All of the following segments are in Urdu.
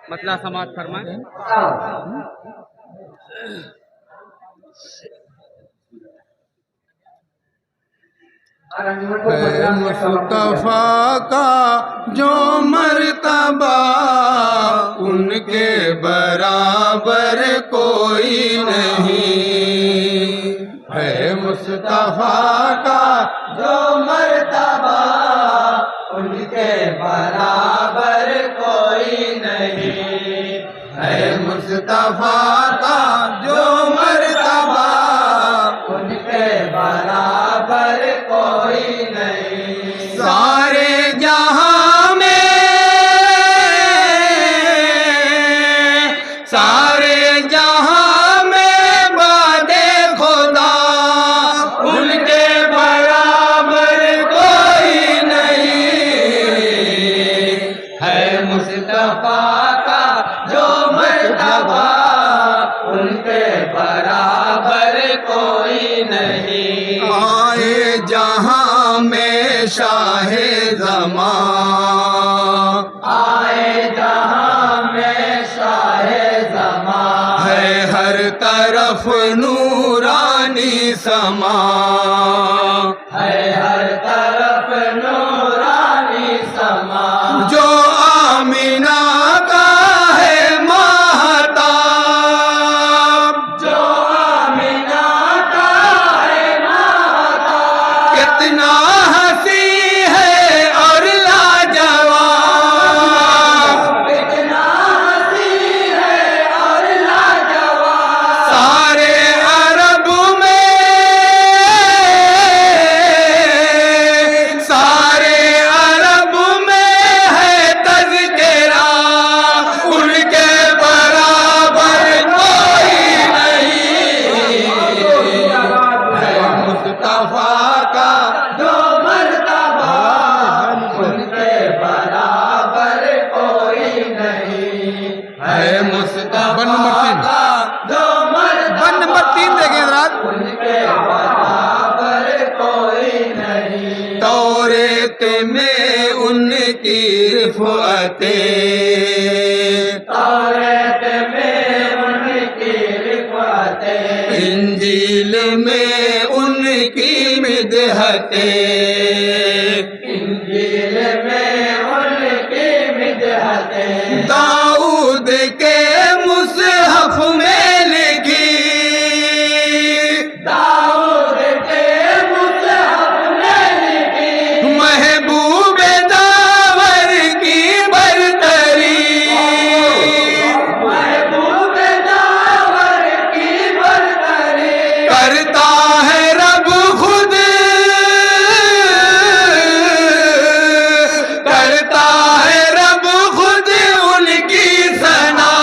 مطلع سماعت فرمائیں. ہے مصطفیٰ کا جو مرتبہ ان کے برابر کوئی نہیں. ہے مصطفیٰ کا جو مرتبہ ان کے برابر کوئی نہیں. ہے مصطفیٰ کا جو مرتبہ ان کے برابر کوئی نہیں. سارے جہاں میں سارے جہاں میں باد خدا ان کے برابر کوئی نہیں. ہے مصطفیٰ کا جو مرتبہ ان کے برابر کوئی نہیں. آئے جہاں میں شاہ زمان آئے جہاں میں شاہ زمان ہے ہر طرف نورانی سما ہے ہر طرف نورانی سما. جو آمینہ کا ہے مہتاب جو آمینہ کا ہے مہتاب کتنا ہنسی ہے اور لاجواب کتنا ہنسی ہے اور لاجواب. سارے عرب میں سارے عرب میں ہے تذکرہ ان کے برابر کوئی نہیں. ہے مصطفیٰ کا جو مرتبہ ان کے برابر کوئی نہیں. ہے مصطفیٰ کا جو مرتبہ دیکھیں حضرات ان کے برابر کوئی نہیں. توریت میں ان کی رفعتیں توریت میں ان کی رفعتیں انجیل میں ان کی مدحتیں انجیل میں ان کی مدحتیں داؤد کے مصحف میں لکھی داؤد کے مصحف میں لکھی محبوب داور کی برتری محبوب داور کی برتری کرتا ہے رب خود کرتا ہے رب خود ان کی ثنا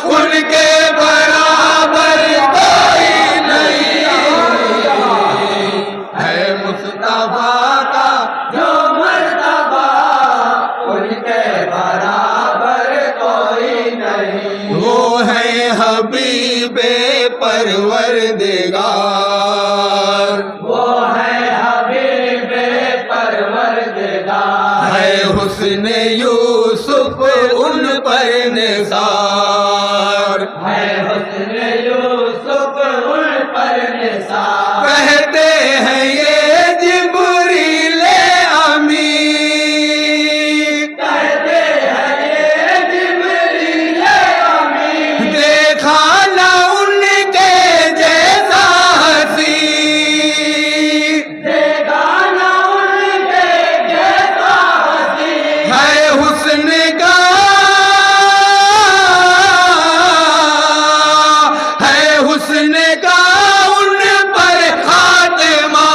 ان کے برابر کوئی نہیں. ہے مصطفیٰ کا جو مرتبہ ان کے برابر کوئی نہیں. وہ ہے حبیب پروردگار وہ ہے حبیب پروردگار ہے حسن یوسف ان پر نثار ہے حسن یوسف ان پر نثار. کہتے ہیں یہ جبریل امی کہتے ہیں یہ جبریل امی دیکھا نہ ان کے جیسا ہنسی دیکھا نہ ان کے جیسا ہنسی. ہے حسن کا ہے حسن کا ان پر خاتمہ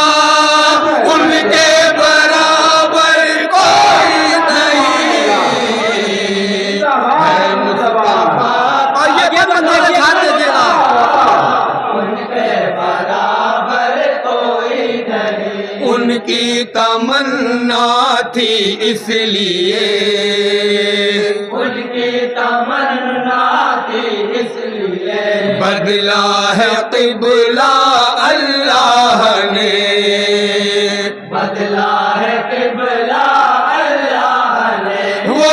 ان کے برابر کوئی نہیں. ہے مصطفیٰ اور یہ بندے ساتھ دیجیے گا ان کے برابر کوئی نہیں. ان کی تمنا تھی اس لیے ان کی تمنا تھی اس لیے بدلا ہے قبلہ اللہ نے بدلا ہے قبلہ اللہ نے. وہ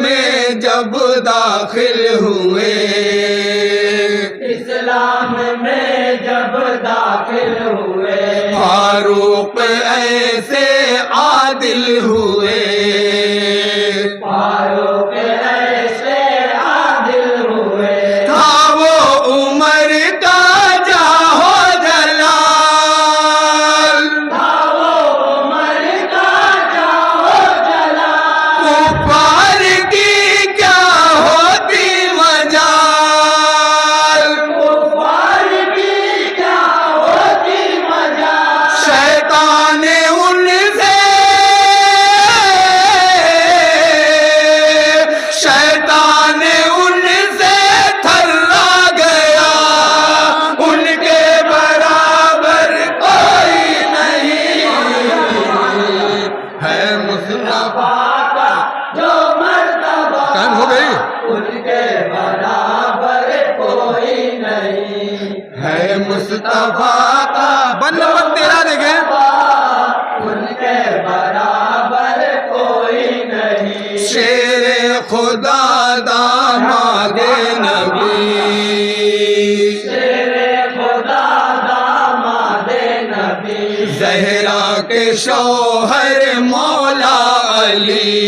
میں جب داخل ہوئے، اسلام میں جب داخل ہوئے، فاروق ایسے عادل ہوئے، فاروق ایسے عادل ہوئے، تھا وہ عمر کا جاہو جلال، تھا وہ عمر کا جاؤ جلال، کفار کی کیا ہوتی مجال، کفار کی کیا ہوتی مجال، شیطان ان سے، شیطان ان سے تھرا گیا، ان کے برابر کوئی نہیں ہے مصطفیٰ کا۔ جو مرتبہ ٹائم ہو گئی ان کے برابر کوئی نہیں ہے مصطفیٰ کا۔ بند نمبر 13 دیکھیں، ان کے برابر کوئی نہیں، شیر خدا داماد نبی، شیر خدا داماد نبی، زہرا کے شوہر مولا علی،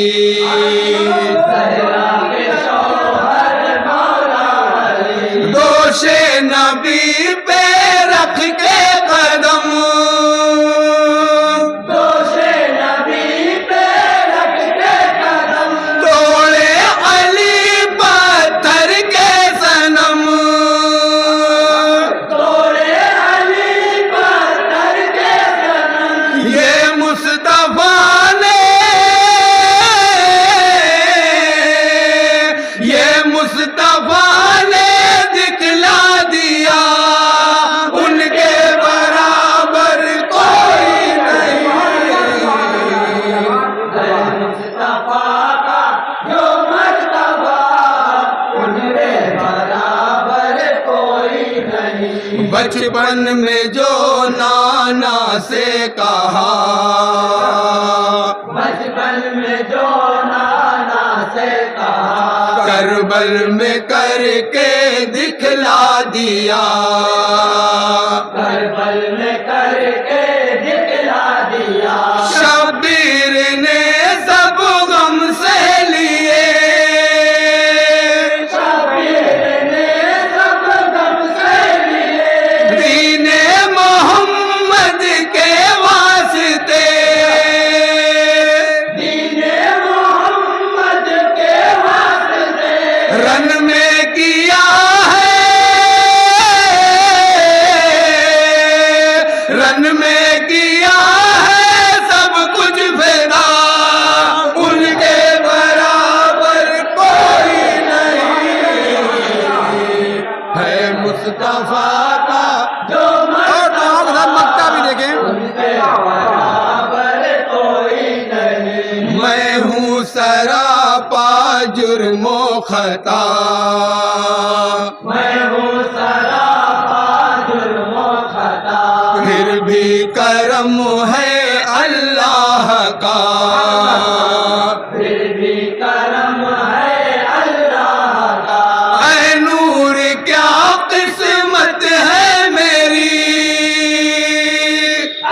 زہرا کے شوہر مولا علی، دوش نبی پہ رکھ کے قدم، دوش نبی پہ رکھ کے قدم، توڑے علی پتھر کے صنم، توڑے علی پتھر کے صنم، یہ مصطفیٰ نے، یہ مصطفیٰ نے دکھلا دیا، ان کے برابر کوئی نہیں ہے مصطفیٰ کا جو مرتبہ ان کے برابر کوئی نہیں، بچپن میں جو نانا سے کہا، بچپن میں جو نانا سے کہا، کربل میں کر کے دکھلا دیا، کربل میں کر کے دکھلا دیا، شبیر نے سب غم سہ لیے، شبیر نے سب غم سے لیے، دین محمد کے واسطے، دین محمد کے واسطے، رن میں کیا ہے، رن میں کیا ہے سب کچھ فدا، ان کے برابر کوئی نہیں ہے مصطفیٰ کا۔ جو مکہ بھی دیکھیں، ان کے برابر کوئی نہیں، میں ہوں سراپا جرم و خطا، میں ہوں سراپا جرم و خطا، پھر بھی کرم ہے اللہ کا، پھر بھی کرم ہے اللہ کا، اے نور کیا قسمت ہے میری،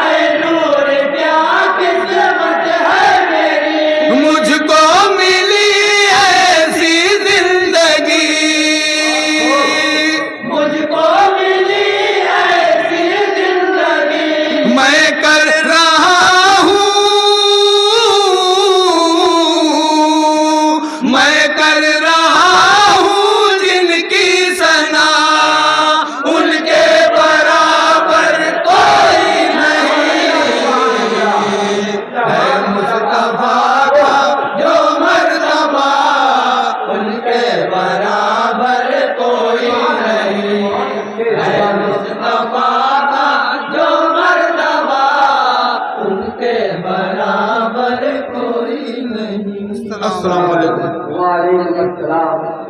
اے نور کیا قسمت ہے میری، مجھ کو ملی ایسی زندگی، مجھ کو ملی ایسی زندگی، میں کر رہا ہوں، میں کر رہا ہوں جن کی ثنا، ان کے برابر کوئی نہیں ہے مصطفیٰ کا جو مرتبہ، ان کے برابر کوئی نہیں ہے مصطفیٰ کا جو مرتبہ، ان کے برابر کوئی نہیں۔ السلام علیکم۔ وعلیکم السلام۔